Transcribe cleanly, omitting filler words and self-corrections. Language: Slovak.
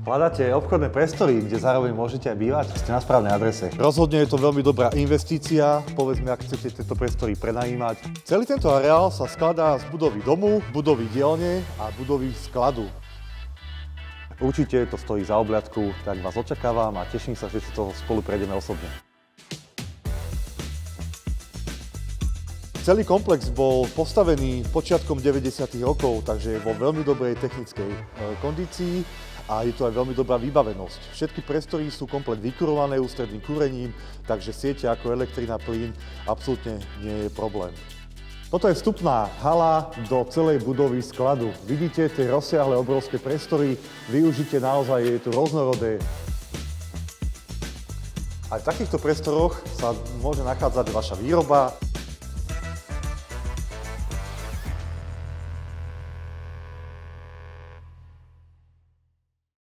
Hľadáte obchodné priestory, kde zároveň môžete aj bývať? Ste na správnej adrese. Rozhodne je to veľmi dobrá investícia, povedzme, ak chcete tieto priestory prenajímať. Celý tento areál sa skladá z budovy domu, budovy dielne a budovy skladu. Určite to stojí za obľadku, tak vás očakávam a teším sa, že si to spolu prejdeme osobne. Celý komplex bol postavený počiatkom 90. rokov, takže je vo veľmi dobrej technickej kondícii a je to aj veľmi dobrá vybavenosť. Všetky priestory sú komplet vykurované ústredným kúrením, takže siete ako elektrina, plyn absolútne nie je problém. Toto je vstupná hala do celej budovy skladu. Vidíte tie rozsiahle obrovské priestory, využite naozaj, je tu rôznorodé. Aj v takýchto priestoroch sa môže nachádzať vaša výroba.